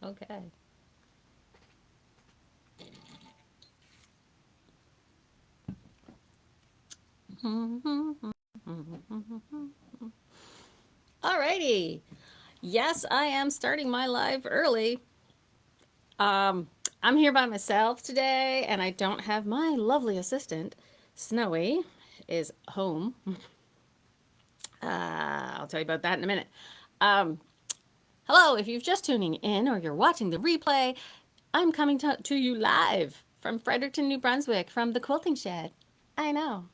Okay. Alrighty. Yes, I am starting my live early. Um, I'm here by myself today, and I don't have my lovely assistant. Snowy is home. I'll tell you about that in a minute. Um, Hello, if you're just tuning in or you're watching the replay, I'm coming to you live from Fredericton, New Brunswick, from the Quilting Shed. I know,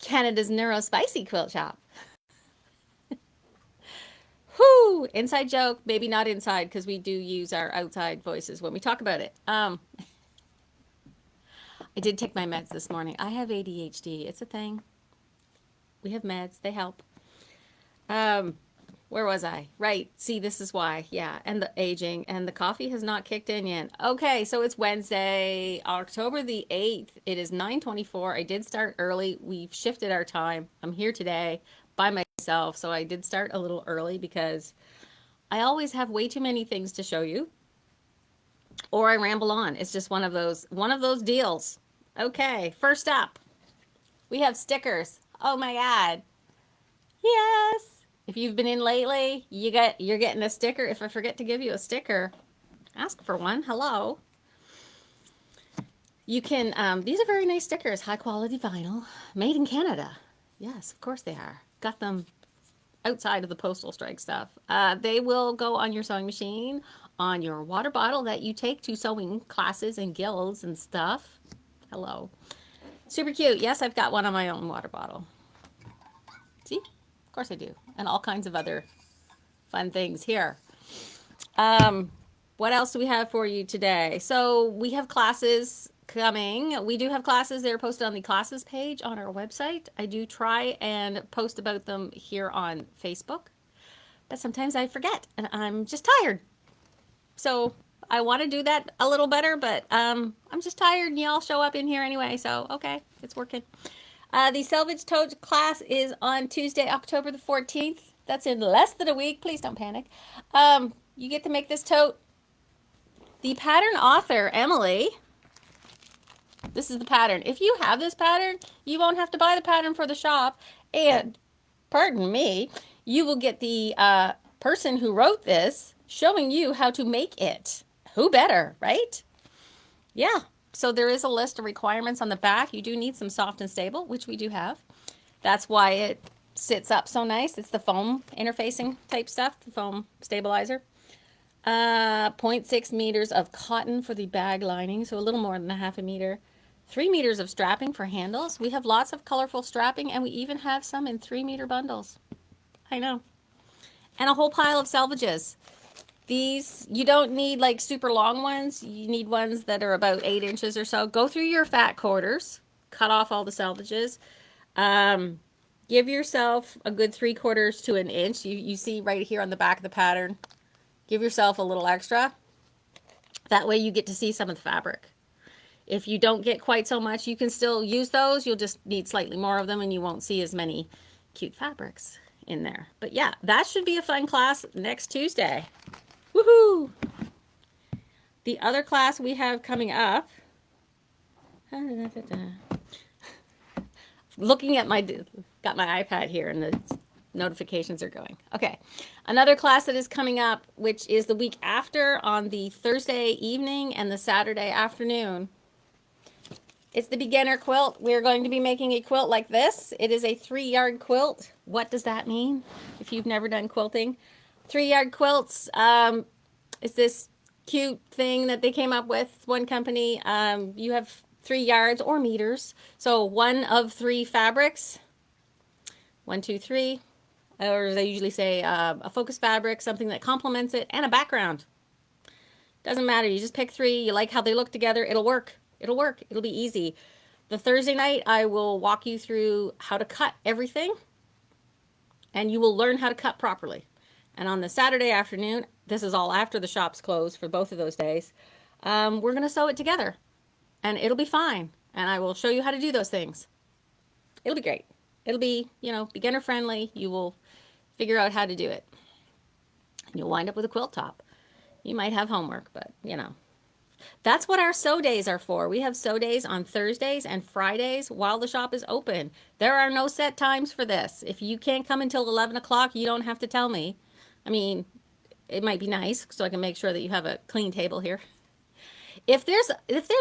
Canada's Neuro Spicy Quilt Shop. Whoo! Inside joke, maybe not inside because we do use our outside voices when we talk about it. I did take my meds this morning. I have ADHD. It's a thing. We have meds. They help. Um, where was I? Right. See, this is why. Yeah, and the aging and the coffee has not kicked in yet. Okay, so it's Wednesday, October the 8th. It is 9:24. I did start early. We've shifted our time. I'm here today by myself, so I did start a little early because I always have way too many things to show you or I ramble on. It's just one of those deals. Okay, first up, we have stickers. Oh my god. Yes. If you've been in lately, you're getting a sticker. If I forget to give you a sticker, ask for one. Hello. You can these are very nice stickers, high quality vinyl, made in Canada. Yes, of course they are. Got them outside of the postal strike stuff. They will go on your sewing machine, on your water bottle that you take to sewing classes and guilds and stuff. Hello. Super cute. Yes, I've got one on my own water bottle. See? Of course I do. And all kinds of other fun things here. Um, what else do we have for you today? So we have classes coming. We do have classes. They're posted on the classes page on our website. I do try and post about them here on Facebook, but sometimes I forget and I'm just tired. So I want to do that a little better, but I'm just tired and y'all show up in here anyway. So, okay, it's working. The Selvage Tote class is on Tuesday, October the 14th. That's in less than a week. Please don't panic. You get to make this tote. The pattern author, Emily, this is the pattern. If you have this pattern, you won't have to buy the pattern for the shop. And, pardon me, you will get the person who wrote this showing you how to make it. Who better, right? Yeah. So there is a list of requirements on the back. You do need some soft and stable, which we do have. That's why it sits up so nice. It's the foam interfacing type stuff, the foam stabilizer. 0.6 meters of cotton for the bag lining, so a little more than a half a meter. 3 meters of strapping for handles. We have lots of colorful strapping, and we even have some in 3 meter bundles. I know. And a whole pile of selvages. These, you don't need like super long ones. You need ones that are about 8 inches or so. Go through your fat quarters, cut off all the selvages. Um, Give yourself a good 3/4 to an inch. You see right here on the back of the pattern. Give yourself a little extra. That way you get to see some of the fabric. If you don't get quite so much, you can still use those. You'll just need slightly more of them and you won't see as many cute fabrics in there. But yeah, that should be a fun class next Tuesday. Woohoo! The other class we have coming up, looking at got my iPad here and the notifications are going. Okay. Another class that is coming up, which is the week after on the Thursday evening and the Saturday afternoon. It's the beginner quilt. We're going to be making a quilt like this. It is a 3-yard quilt. What does that mean if you've never done quilting? 3-yard quilts is this cute thing that they came up with, one company. You have 3 yards or meters. So one of 3 fabrics. 1, 2, 3. Or they usually say a focus fabric, something that complements it, and a background. Doesn't matter. You just pick 3. You like how they look together. It'll work. It'll work. It'll be easy. The Thursday night, I will walk you through how to cut everything, and you will learn how to cut properly. And on the Saturday afternoon, this is all after the shops close for both of those days, we're going to sew it together, and it'll be fine. And I will show you how to do those things. It'll be great. It'll be, beginner friendly. You will figure out how to do it. And you'll wind up with a quilt top. You might have homework, but you know. That's what our sew days are for. We have sew days on Thursdays and Fridays while the shop is open. There are no set times for this. If you can't come until 11 o'clock, you don't have to tell me. I mean, it might be nice so I can make sure that you have a clean table here. If there's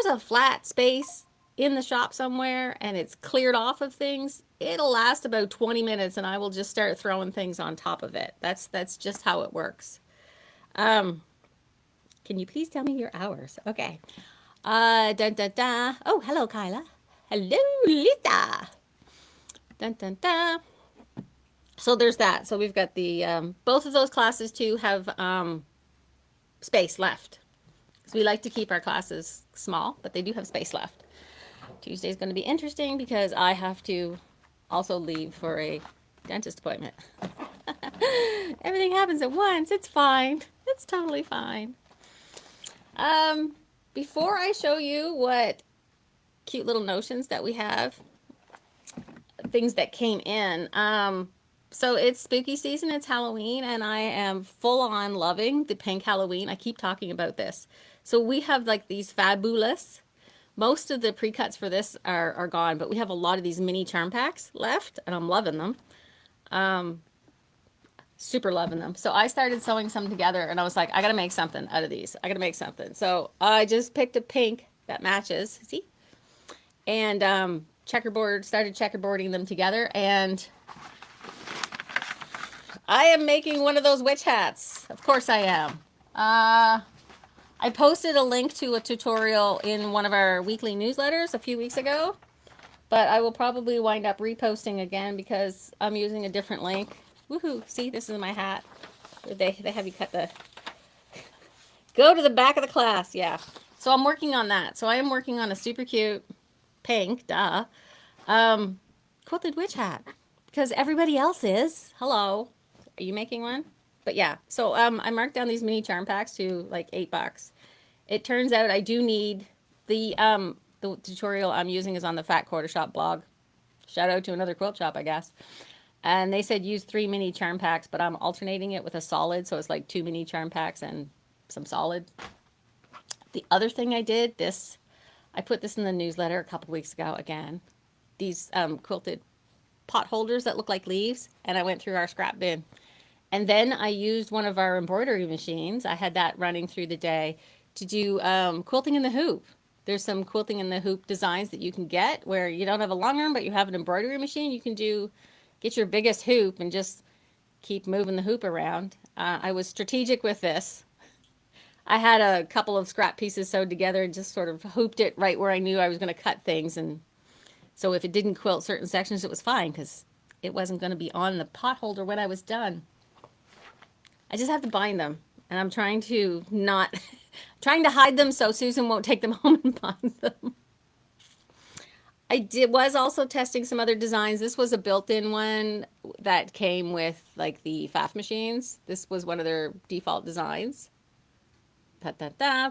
a flat space in the shop somewhere and it's cleared off of things, it'll last about 20 minutes and I will just start throwing things on top of it. That's just how it works. Um, can you please tell me your hours? Okay. Dun dun dun. Oh, hello, Kyla. Hello, Lisa. Dun dun dun. So there's that. So we've got the both of those classes too have space left. So we like to keep our classes small, but they do have space left. Tuesday's going to be interesting because I have to also leave for a dentist appointment. Everything happens at once. It's fine. It's totally fine. Before I show you what cute little notions that we have, things that came in, so it's spooky season, it's Halloween, and I am full on loving the pink Halloween. I keep talking about this. So we have like these fabulous, most of the pre-cuts for this are gone, but we have a lot of these mini charm packs left, and I'm loving them. Super loving them. So I started sewing some together, and I was like, I gotta make something out of these. I gotta make something. So I just picked a pink that matches, see? And started checkerboarding them together, and I am making one of those witch hats. Of course I am. I posted a link to a tutorial in one of our weekly newsletters a few weeks ago, but I will probably wind up reposting again because I'm using a different link. Woohoo! See, this is my hat. They have you cut the... Go to the back of the class, yeah. So I'm working on that. So I am working on a super cute pink, quilted witch hat. Because everybody else is. Hello. Are you making one? But yeah, so I marked down these mini charm packs to like $8. It turns out I do need the tutorial I'm using is on the Fat Quarter Shop blog. Shout out to another quilt shop, I guess. And they said use 3 mini charm packs, but I'm alternating it with a solid, so it's like 2 mini charm packs and some solid. The other thing I did, I put this in the newsletter a couple weeks ago again. These quilted pot holders that look like leaves, and I went through our scrap bin. And then I used one of our embroidery machines. I had that running through the day to do quilting in the hoop. There's some quilting in the hoop designs that you can get where you don't have a long arm, but you have an embroidery machine. You can get your biggest hoop and just keep moving the hoop around. I was strategic with this. I had a couple of scrap pieces sewed together and just sort of hooped it right where I knew I was going to cut things. And so if it didn't quilt certain sections, it was fine because it wasn't going to be on the pot holder when I was done. I just have to bind them. And I'm trying to trying to hide them so Susan won't take them home and bind them. Was also testing some other designs. This was a built-in one that came with like the FAF machines. This was one of their default designs.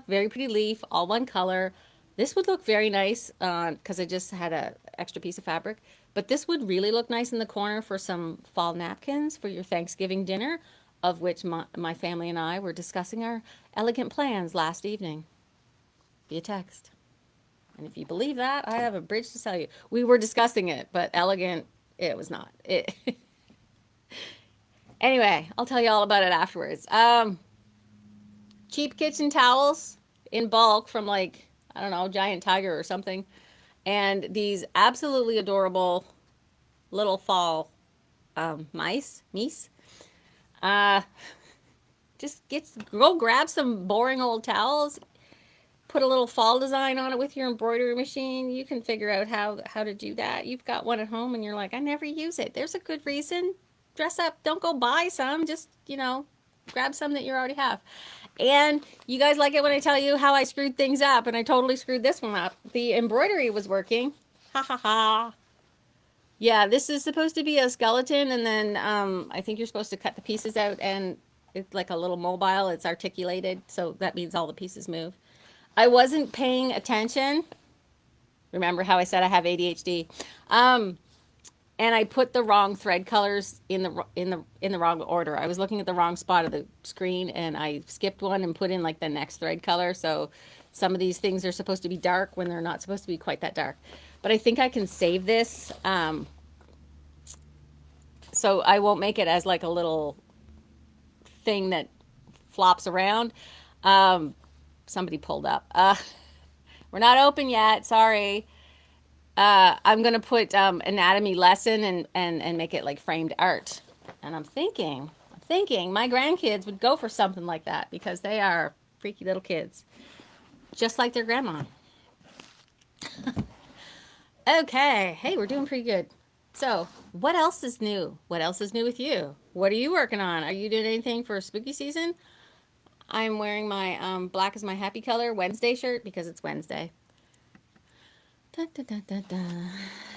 Very pretty leaf, all one color. This would look very nice because I just had an extra piece of fabric. But this would really look nice in the corner for some fall napkins for your Thanksgiving dinner, of which my family and I were discussing our elegant plans last evening via text. And if you believe that, I have a bridge to sell you. We were discussing it, but elegant, it was not. Anyway, I'll tell you all about it afterwards. Cheap kitchen towels in bulk from like, I don't know, Giant Tiger or something. And these absolutely adorable little fall mice. Just go grab some boring old towels, put a little fall design on it with your embroidery machine. You can figure out how to do that. You've got one at home and you're like, I never use it. There's a good reason. Dress up. Don't go buy some. Just, grab some that you already have. And you guys like it when I tell you how I screwed things up, and I totally screwed this one up. The embroidery was working. Ha ha ha. Yeah, this is supposed to be a skeleton, and then I think you're supposed to cut the pieces out, and it's like a little mobile. It's articulated, so that means all the pieces move. I wasn't paying attention. Remember how I said I have ADHD? and I put the wrong thread colors in the wrong order. I was looking at the wrong spot of the screen, and I skipped one and put in like the next thread color. So some of these things are supposed to be dark when they're not supposed to be quite that dark. But I think I can save this, so I won't make it as like a little thing that flops around. Um, Somebody pulled up. We're not open yet. Sorry. I'm gonna put anatomy lesson and make it like framed art. And I'm thinking my grandkids would go for something like that because they are freaky little kids, just like their grandma. Okay, hey, we're doing pretty good. So, what else is new? What else is new with you? What are you working on? Are you doing anything for spooky season? I'm wearing my black is my happy color Wednesday shirt because it's Wednesday. Da, da, da, da, da.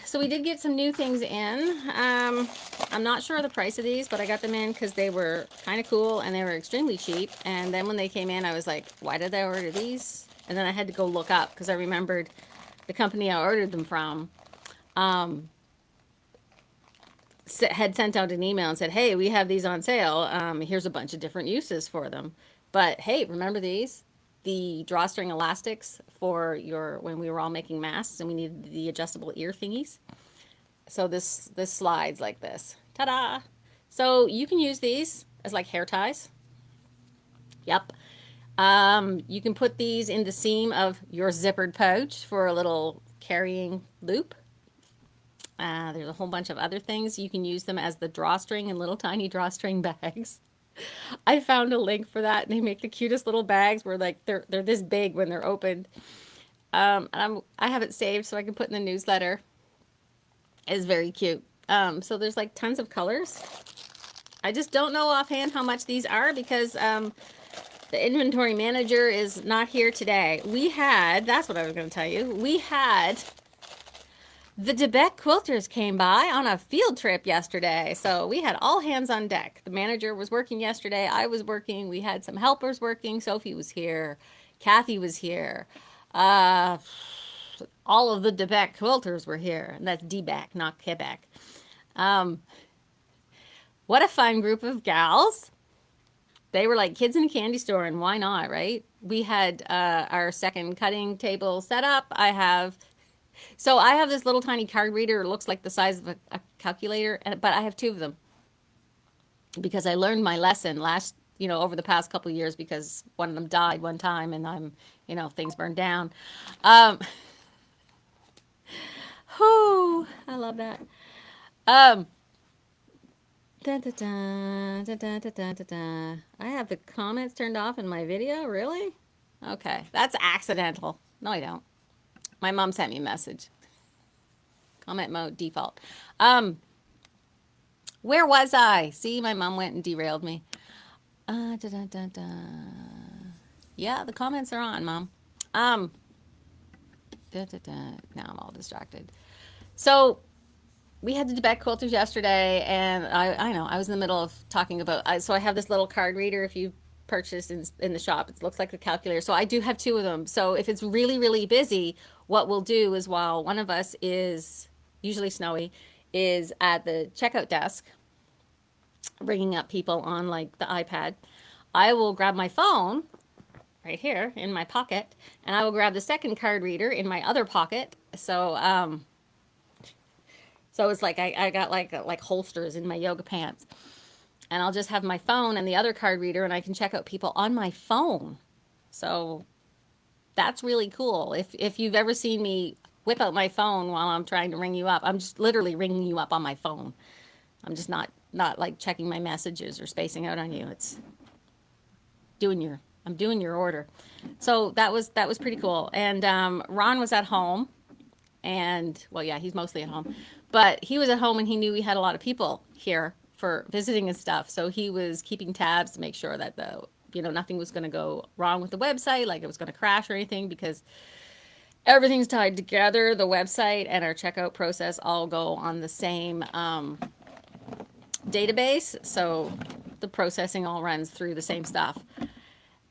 So we did get some new things in. I'm not sure of the price of these, but I got them in because they were kind of cool and they were extremely cheap. And then when they came in, I was like, why did I order these? And then I had to go look up because I remembered the company I ordered them from um, had sent out an email and said, hey, we have these on sale. Here's a bunch of different uses for them. But hey, remember these? The drawstring elastics for your when we were all making masks and we needed the adjustable ear thingies. So this slides like this. Ta-da! So you can use these as like hair ties. Yep. You can put these in the seam of your zippered pouch for a little carrying loop. There's a whole bunch of other things. You can use them as the drawstring in little tiny drawstring bags. I found a link for that, and they make the cutest little bags where like they're this big when they're opened. And I have it saved so I can put in the newsletter. It's very cute. So there's like tons of colors. I just don't know offhand how much these are because the inventory manager is not here today. That's what I was going to tell you. We had the DeBeck quilters came by on a field trip yesterday. So we had all hands on deck. The manager was working yesterday. I was working. We had some helpers working. Sophie was here. Kathy was here. Uh, all of the DeBeck quilters were here. And that's DeBeck, not Quebec. Um, what a fun group of gals. They were like kids in a candy store, and why not, right? We had our second cutting table set up. I have this little tiny card reader. It looks like the size of a calculator, but I have two of them because I learned my lesson over the past couple of years because one of them died one time and things burned down. Um, whoo, I love that. Um, da, da, da, da, da, da, da, da, da. I have the comments turned off in my video, really? Okay, that's accidental. No, I don't. My mom sent me a message. Comment mode default. Where was I? See, my mom went and derailed me. Da, da, da, da. Yeah, the comments are on, Mom. Da, da, da. Now I'm all distracted. So we had the DeBeck quilters yesterday, and I know I was in the middle of talking about. So I have this little card reader. If you purchase in the shop, it looks like a calculator. So I do have two of them. So if it's really really busy, what we'll do is while one of us is usually Snowy is at the checkout desk, ringing up people on like the iPad, I will grab my phone right here in my pocket, and I will grab the second card reader in my other pocket. So it's like I got like holsters in my yoga pants. And I'll just have my phone and the other card reader and I can check out people on my phone. So that's really cool. If you've ever seen me whip out my phone while I'm trying to ring you up, I'm just literally ringing you up on my phone. I'm just not like checking my messages or spacing out on you. It's I'm doing your order. So that was pretty cool. And Ron was at home. And well, yeah, he's mostly at home, but he was at home and he knew we had a lot of people here for visiting and stuff. So he was keeping tabs to make sure that nothing was going to go wrong with the website, like it was going to crash or anything, because everything's tied together. The website and our checkout process all go on the same database. So the processing all runs through the same stuff.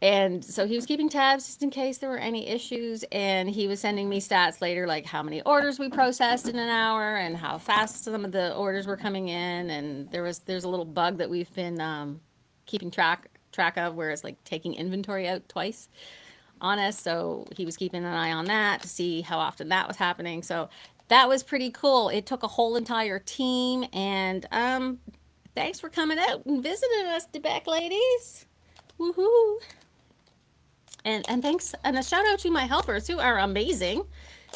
And so he was keeping tabs just in case there were any issues. And he was sending me stats later, like how many orders we processed in an hour and how fast some of the orders were coming in. And there's a little bug that we've been keeping track of, where it's like taking inventory out twice on us. So he was keeping an eye on that to see how often that was happening. So that was pretty cool. It took a whole entire team. And thanks for coming out and visiting us, Debec ladies. Woohoo! And thanks, and a shout out to my helpers who are amazing.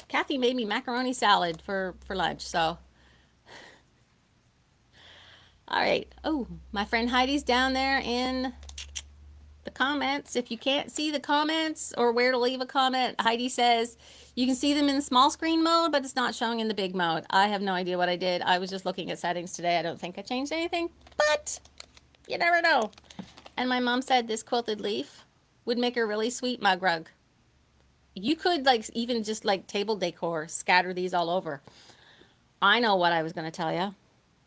Kathy made me macaroni salad for lunch. So, all right. Oh, my friend Heidi's down there in the comments. If you can't see the comments or where to leave a comment, Heidi says you can see them in small screen mode, but it's not showing in the big mode. I have no idea what I did. I was just looking at settings today. I don't think I changed anything, but you never know. And my mom said this quilted leaf would make a really sweet mug rug. You could like even just like table decor, scatter these all over. I know what I was going to tell you.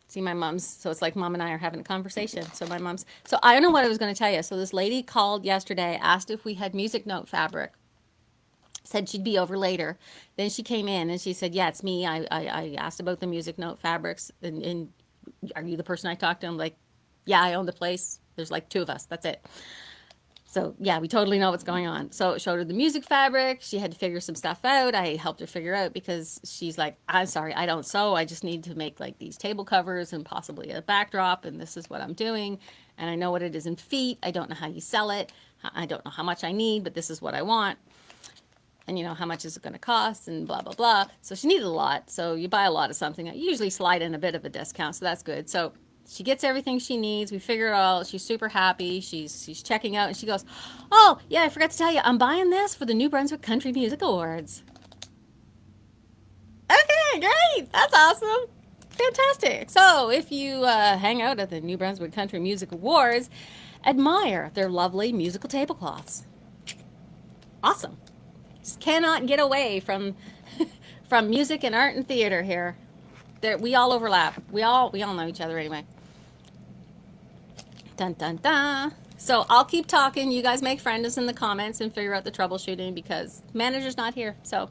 See, my mom's, so it's like mom and I are having a conversation. So I don't know what I was going to tell you. So this lady called yesterday, asked if we had music note fabric, said she'd be over later. Then she came in and she said, yeah, it's me. I asked about the music note fabrics, and are you the person I talked to? I'm like, yeah, I own the place. There's like 2 of us. That's it. So yeah, we totally know what's going on. So it showed her the music fabric. She had to figure some stuff out. I helped her figure out because she's like, I'm sorry, I don't sew. I just need to make like these table covers and possibly a backdrop. And this is what I'm doing. And I know what it is in feet. I don't know how you sell it. I don't know how much I need, but this is what I want. And you know, how much is it going to cost and blah, blah, blah. So she needed a lot. So you buy a lot of something. I usually slide in a bit of a discount. So that's good. So she gets everything she needs. We figure it all. She's super happy. She's checking out and she goes, oh, yeah, I forgot to tell you, I'm buying this for the New Brunswick Country Music Awards. Okay, great. That's awesome. Fantastic. So if you hang out at the New Brunswick Country Music Awards, admire their lovely musical tablecloths. Awesome. Just cannot get away from from music and art and theater here. We all overlap. We all know each other anyway. Dun dun dun. So I'll keep talking. You guys make friends in the comments and figure out the troubleshooting because manager's not here. So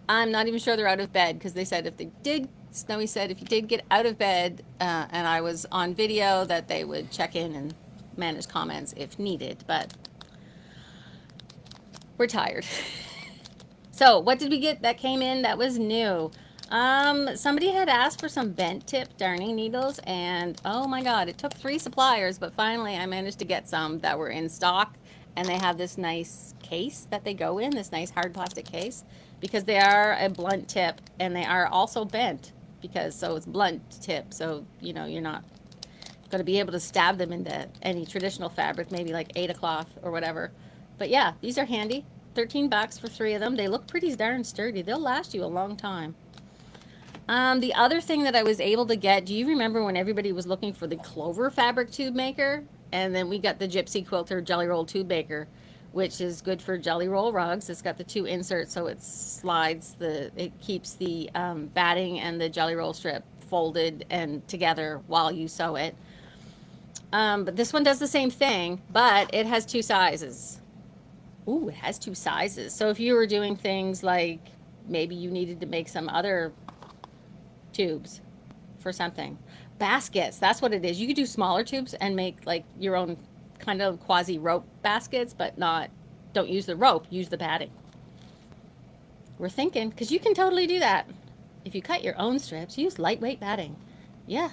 I'm not even sure they're out of bed because they said if they did, Snowy said if you did get out of bed and I was on video that they would check in and manage comments if needed. But we're tired. So what did we get that came in that was new? Somebody had asked for some bent tip darning needles and oh my God, it took 3 suppliers, but finally I managed to get some that were in stock and they have this nice case that they go in, this nice hard plastic case, because they are a blunt tip and they are also bent because so it's blunt tip. So, you know, you're not going to be able to stab them into any traditional fabric, maybe like Aida cloth or whatever. But yeah, these are handy. 13 bucks for 3 of them. They look pretty darn sturdy. They'll last you a long time. The other thing that I was able to get, do you remember when everybody was looking for the Clover fabric tube maker? And then we got the Gypsy Quilter Jelly Roll tube maker, which is good for jelly roll rugs. It's got the 2 inserts, so it slides it keeps the batting and the jelly roll strip folded and together while you sew it. But this one does the same thing, but it has 2 sizes. Ooh, it has 2 sizes. So if you were doing things like maybe you needed to make some other tubes for something. Baskets, that's what it is. You could do smaller tubes and make like your own kind of quasi rope baskets, but don't use the rope, use the batting. We're thinking, because you can totally do that. If you cut your own strips, use lightweight batting. Yeah,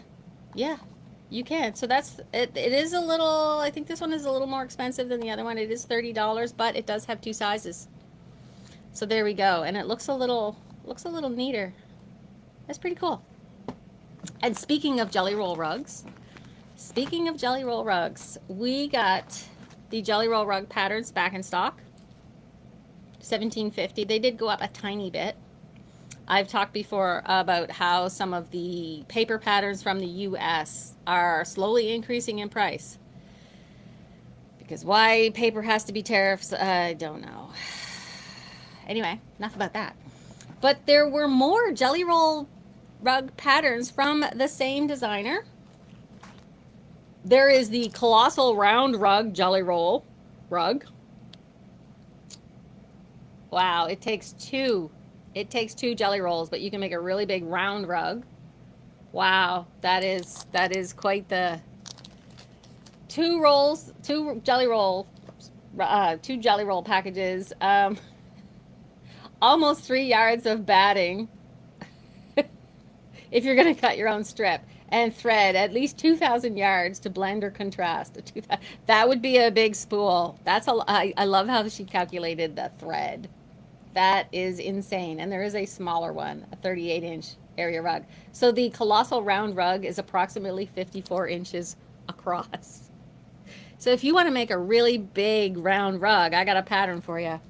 you can. So that's it. It is a little, I think this one is a little more expensive than the other one. It is $30, but it does have 2 sizes. So there we go. And it looks a little neater. That's pretty cool. And speaking of jelly roll rugs, we got the jelly roll rug patterns back in stock. $17.50. They did go up a tiny bit. I've talked before about how some of the paper patterns from the US are slowly increasing in price. Because why paper has to be tariffs, I don't know. Anyway, enough about that. But there were more jelly roll rug patterns from the same designer. There is the colossal round rug jelly roll. rug. Wow, it takes two. It takes two jelly rolls, but you can make a really big round rug. Wow, that is quite the two rolls, two jelly roll packages, almost 3 yards of batting if you're going to cut your own strip, and thread at least 2,000 yards to blend or contrast. That would be a big spool. I love how she calculated the thread. That is insane. And there is a smaller one, a 38-inch area rug. So the colossal round rug is approximately 54 inches across. So if you want to make a really big round rug, I got a pattern for you.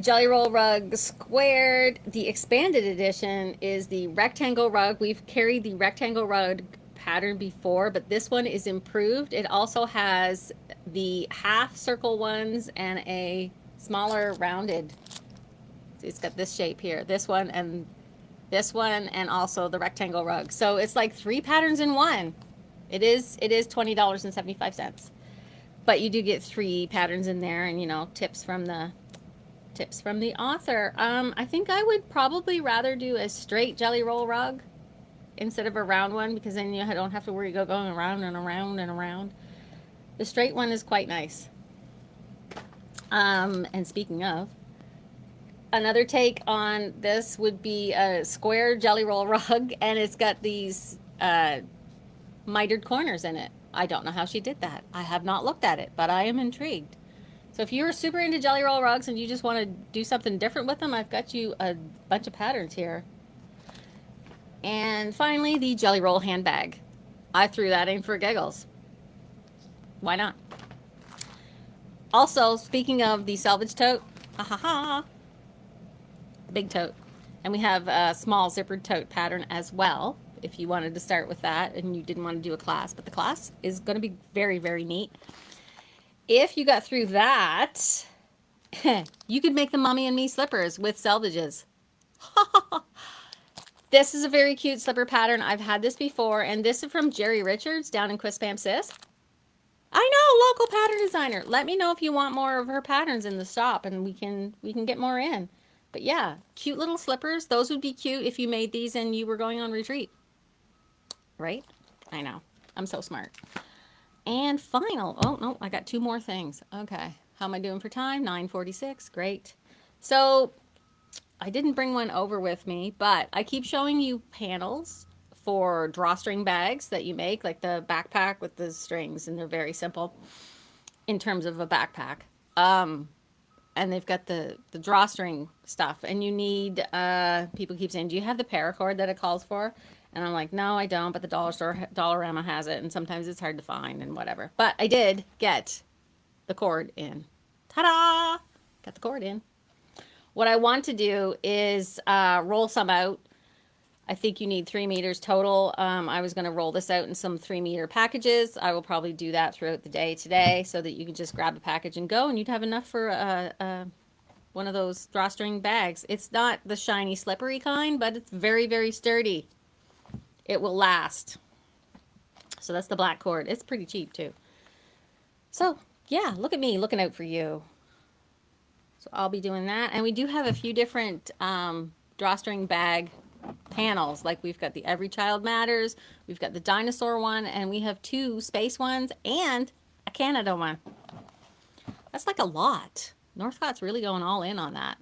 Jelly Roll Rug Squared. The expanded edition is the rectangle rug. We've carried the rectangle rug pattern before, but this one is improved. It also has the half circle ones and a smaller rounded. It's got this shape here, this one, and also the rectangle rug. So it's like 3 patterns in one. It is $20.75, but you do get 3 patterns in there, and tips from the author. I think I would probably rather do a straight jelly roll rug instead of a round one, because then you don't have to worry about going around and around and around. The straight one is quite nice. And speaking of, another take on this would be a square jelly roll rug, and it's got these mitered corners in it. I don't know how she did that. I have not looked at it, but I am intrigued. So if you're super into jelly roll rugs and you just want to do something different with them, I've got you a bunch of patterns here. And finally, the jelly roll handbag. I threw that in for giggles. Why not? Also, speaking of the selvage tote, big tote. And we have a small zippered tote pattern as well, if you wanted to start with that and you didn't want to do a class. But the class is going to be very, very neat. If you got through that, you could make the Mommy and Me slippers with selvages. This is a very cute slipper pattern. I've had this before, and this is from Jerry Richards down in Quispam Sis. I know, local pattern designer. Let me know if you want more of her patterns in the shop, and we can get more in. But yeah, cute little slippers. Those would be cute if you made these and you were going on retreat. Right? I know. I'm so smart. And final, oh no, I got 2 more things. Okay, how am I doing for time? 9:46, great. So I didn't bring one over with me, but I keep showing you panels for drawstring bags that you make, like the backpack with the strings, and they're very simple in terms of a backpack. And they've got the drawstring stuff, and you need, people keep saying, do you have the paracord that it calls for? And I'm like, no, I don't, but the dollar store, Dollarama has it, and sometimes it's hard to find and whatever. But I did get the cord in. Ta-da! Got the cord in. What I want to do is roll some out. I think you need 3 meters total. I was going to roll this out in some 3-meter packages. I will probably do that throughout the day today so that you can just grab a package and go, and you'd have enough for one of those drawstring bags. It's not the shiny, slippery kind, but it's very, very sturdy. It will last. So that's the black cord. It's pretty cheap too. So yeah, look at me looking out for you. So I'll be doing that. And we do have a few different drawstring bag panels. Like we've got the Every Child Matters, we've got the dinosaur one, and we have 2 space ones and a Canada one. That's like a lot. Northcott's really going all in on that.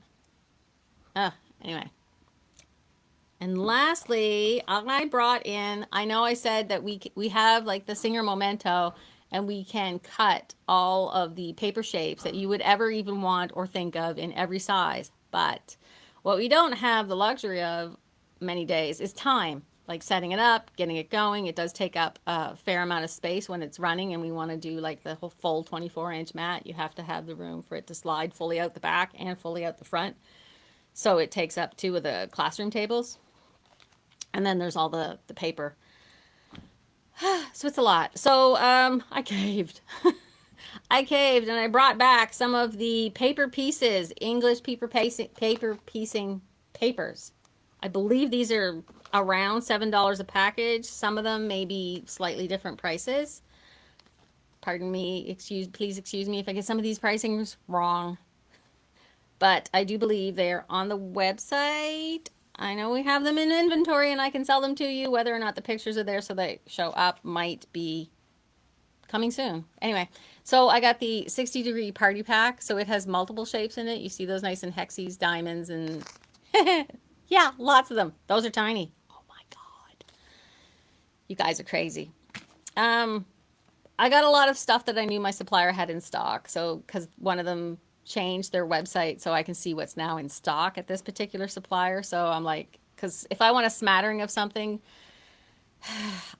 Anyway. And lastly, I brought in, I know I said that we have like the Singer Memento, and we can cut all of the paper shapes that you would ever even want or think of in every size. But what we don't have the luxury of many days is time, like setting it up, getting it going. It does take up a fair amount of space when it's running, and we want to do like the whole full 24-inch mat. You have to have the room for it to slide fully out the back and fully out the front. So it takes up 2 of the classroom tables. And then there's all the paper. So it's a lot. So I caved. I caved, and I brought back some of the paper pieces, English paper piecing papers. I believe these are around $7 a package. Some of them may be slightly different prices. Pardon me, please excuse me if I get some of these pricings wrong. But I do believe they're on the website. I know we have them in inventory and I can sell them to you. Whether or not the pictures are there so they show up might be coming soon. Anyway, so I got the 60-degree party pack. So it has multiple shapes in it. You see those nice and hexies, diamonds, and yeah, lots of them. Those are tiny. Oh my God. You guys are crazy. I got a lot of stuff that I knew my supplier had in stock. So, because one of them changed their website so I can see what's now in stock at this particular supplier. So I'm like, because if I want a smattering of something,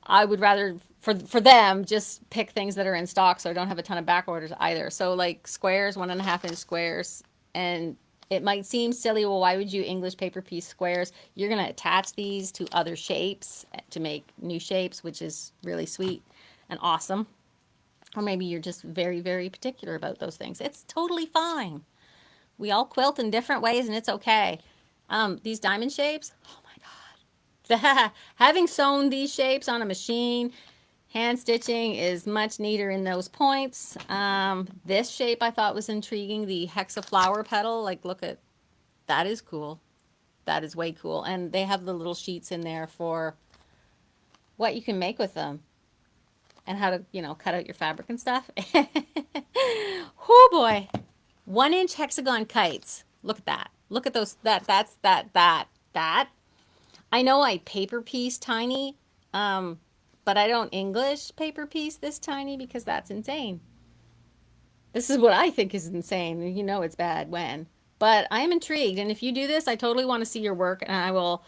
I would rather for them just pick things that are in stock so I don't have a ton of back orders either. So like squares, 1.5-inch squares, and it might seem silly. Well, why would you English paper piece squares? You're going to attach these to other shapes to make new shapes, which is really sweet and awesome. Or maybe you're just very, very particular about those things. It's totally fine. We all quilt in different ways and it's okay. These diamond shapes, oh my God. Having sewn these shapes on a machine, hand stitching is much neater in those points. This shape I thought was intriguing, the hexa flower petal. Like, look at, that is cool. That is way cool. And they have the little sheets in there for what you can make with them and how to, you know, cut out your fabric and stuff. Oh boy. 1-inch hexagon kites. Look at that. Look at those. That. I know I paper piece tiny, but I don't English paper piece this tiny because that's insane. This is what I think is insane. You know it's bad when. But I am intrigued. And if you do this, I totally want to see your work and I will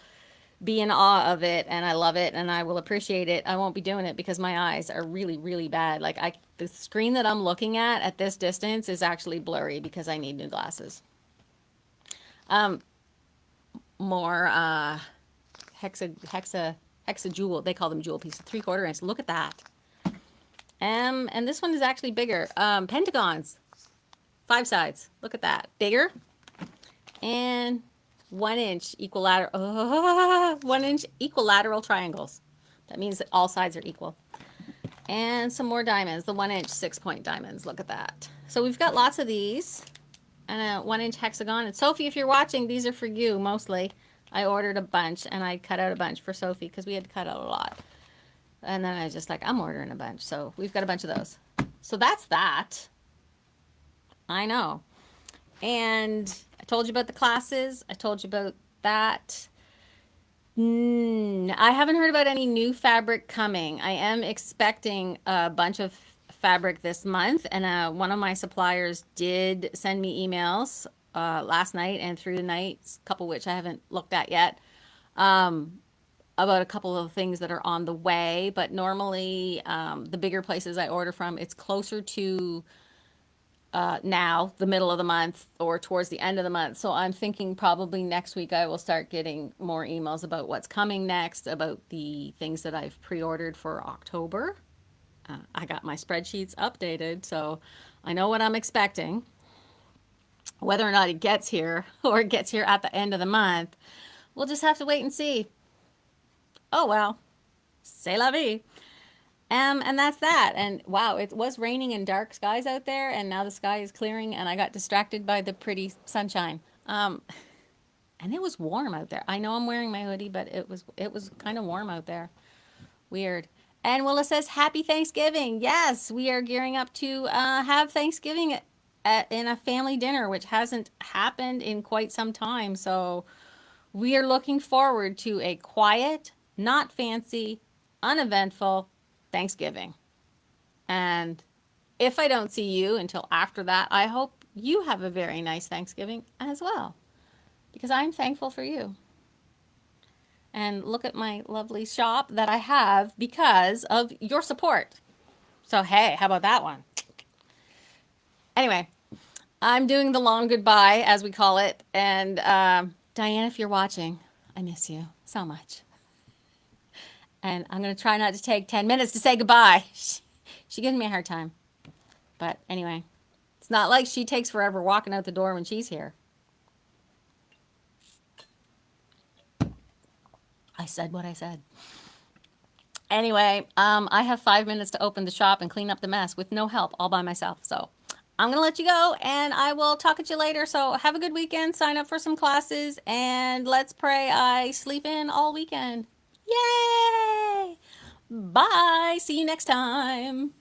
be in awe of it and I love it and I will appreciate it. I won't be doing it because my eyes are really, really bad. Like the screen that I'm looking at this distance is actually blurry because I need new glasses. More hexa jewel. They call them jewel pieces. 3/4 inch. Look at that. And this one is actually bigger. Pentagons. 5 sides. Look at that. Bigger. And 1-inch equilateral, 1-inch equilateral triangles. That means that all sides are equal. And some more diamonds, the 1-inch 6-point diamonds. Look at that. So we've got lots of these, and a 1-inch hexagon. And Sophie, if you're watching, these are for you mostly. I ordered a bunch, and I cut out a bunch for Sophie because we had to cut out a lot. And then I was just like, I'm ordering a bunch. So we've got a bunch of those. So that's that. I know. And I told you about the classes. I told you about that. I haven't heard about any new fabric coming. I am expecting a bunch of fabric this month, and one of my suppliers did send me emails last night and through the night, a couple which I haven't looked at yet, about a couple of things that are on the way. But normally, the bigger places I order from, it's closer to now, the middle of the month or towards the end of the month. So I'm thinking probably next week I will start getting more emails about what's coming next, about the things that I've pre-ordered for October. I got my spreadsheets updated, so I know what I'm expecting. Whether or not it gets here or it gets here at the end of the month, we'll just have to wait and see. Oh well, c'est la vie. And that's that. And wow, it was raining and dark skies out there, and now the sky is clearing, and I got distracted by the pretty sunshine. And it was warm out there. I know I'm wearing my hoodie, but it was kind of warm out there. Weird. And Willa says, Happy Thanksgiving. Yes, we are gearing up to have Thanksgiving in a family dinner, which hasn't happened in quite some time. So we are looking forward to a quiet, not fancy, uneventful Thanksgiving. And if I don't see you until after that, I hope you have a very nice Thanksgiving as well, because I'm thankful for you. And look at my lovely shop that I have because of your support. So hey, how about that one? Anyway, I'm doing the long goodbye, as we call it. And Diane, if you're watching, I miss you so much. And I'm going to try not to take 10 minutes to say goodbye. She gives me a hard time. But anyway, it's not like she takes forever walking out the door when she's here. I said what I said. Anyway, I have 5 minutes to open the shop and clean up the mess with no help, all by myself. So I'm gonna let you go, and I will talk at you later. So have a good weekend. Sign up for some classes, and let's pray I sleep in all weekend. Yay! Bye. See you next time.